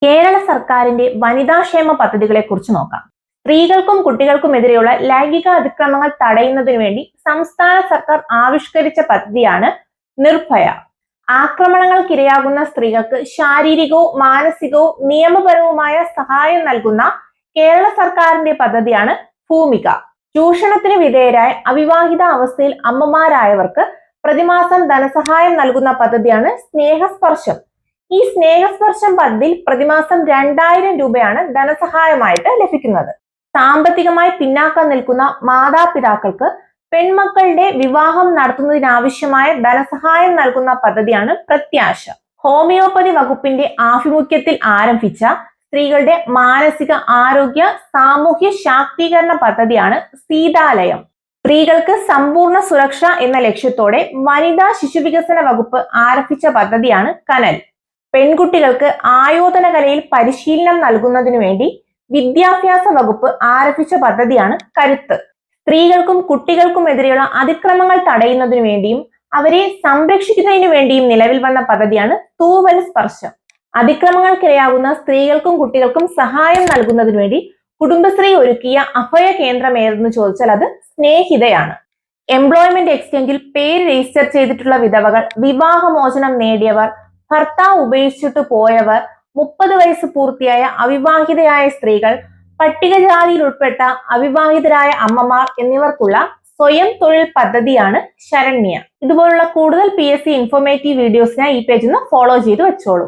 കേരള സർക്കാരിന്റെ വനിതാക്ഷേമ പദ്ധതികളെ കുറിച്ച് നോക്കാം. സ്ത്രീകൾക്കും കുട്ടികൾക്കുമെതിരെയുള്ള ലൈംഗിക അതിക്രമങ്ങൾ തടയുന്നതിനു വേണ്ടി സംസ്ഥാന സർക്കാർ ആവിഷ്കരിച്ച പദ്ധതിയാണ് നിർഭയ. ആക്രമണങ്ങൾക്കിരയാകുന്ന സ്ത്രീകൾക്ക് ശാരീരികവും മാനസികവും നിയമപരവുമായ സഹായം നൽകുന്ന കേരള സർക്കാരിന്റെ പദ്ധതിയാണ് ഭൂമിക. ചൂഷണത്തിന് വിധേയരായ അവിവാഹിത അവസ്ഥയിൽ അമ്മമാരായവർക്ക് പ്രതിമാസം ധനസഹായം നൽകുന്ന പദ്ധതിയാണ് സ്നേഹസ്പർശം. ഈ സ്നേഹസ്പർശം പദ്ധതിയിൽ പ്രതിമാസം 2000 രൂപയാണ് ധനസഹായമായിട്ട് ലഭിക്കുന്നത്. സാമ്പത്തികമായി പിന്നാക്കം നിൽക്കുന്ന മാതാപിതാക്കൾക്ക് പെൺമക്കളുടെ വിവാഹം നടത്തുന്നതിനാവശ്യമായ ധനസഹായം നൽകുന്ന പദ്ധതിയാണ് പ്രത്യാശ. ഹോമിയോപ്പതി വകുപ്പിന്റെ ആഭിമുഖ്യത്തിൽ ആരംഭിച്ച സ്ത്രീകളുടെ മാനസിക ആരോഗ്യ സാമൂഹ്യ ശാക്തീകരണ പദ്ധതിയാണ് സീതാലയം. സ്ത്രീകൾക്ക് സമ്പൂർണ്ണ സുരക്ഷ എന്ന ലക്ഷ്യത്തോടെ വനിതാ ശിശുവികസന വകുപ്പ് ആരംഭിച്ച പദ്ധതിയാണ് കനൽ. പെൺകുട്ടികൾക്ക് ആയോധന കലയിൽ പരിശീലനം നൽകുന്നതിനു വേണ്ടി വിദ്യാഭ്യാസ വകുപ്പ് ആരംഭിച്ച പദ്ധതിയാണ് കരുത്ത്. സ്ത്രീകൾക്കും കുട്ടികൾക്കുമെതിരെയുള്ള അതിക്രമങ്ങൾ തടയുന്നതിനു വേണ്ടിയും അവരെ സംരക്ഷിക്കുന്നതിനു വേണ്ടിയും നിലവിൽ വന്ന പദ്ധതിയാണ് തൂവൽ സ്പർശം. അതിക്രമങ്ങൾക്കിരയാകുന്ന സ്ത്രീകൾക്കും കുട്ടികൾക്കും സഹായം നൽകുന്നതിനു വേണ്ടി കുടുംബശ്രീ ഒരുക്കിയ അഭയ കേന്ദ്രം ഏതെന്ന് ചോദിച്ചാൽ അത് സ്നേഹിതയാണ്. എംപ്ലോയ്മെന്റ് എക്സ്ചേഞ്ചിൽ പേര് രജിസ്റ്റർ ചെയ്തിട്ടുള്ള വിധവകൾ, വിവാഹമോചനം നേടിയവർ, ഭർത്താവ് ഉപേക്ഷിച്ചിട്ട് പോയവർ, 30 വയസ്സ് പൂർത്തിയായ അവിവാഹിതയായ സ്ത്രീകൾ, പട്ടികജാതിയിൽ ഉൾപ്പെട്ട അവിവാഹിതരായ അമ്മമാർ എന്നിവർക്കുള്ള സ്വയം തൊഴിൽ പദ്ധതിയാണ് ശരണ്യ. ഇതുപോലുള്ള കൂടുതൽ PSC ഇൻഫോർമേറ്റീവ് വീഡിയോസിനായി ഈ പേജ് ഒന്ന് ഫോളോ ചെയ്ത് വെച്ചോളൂ.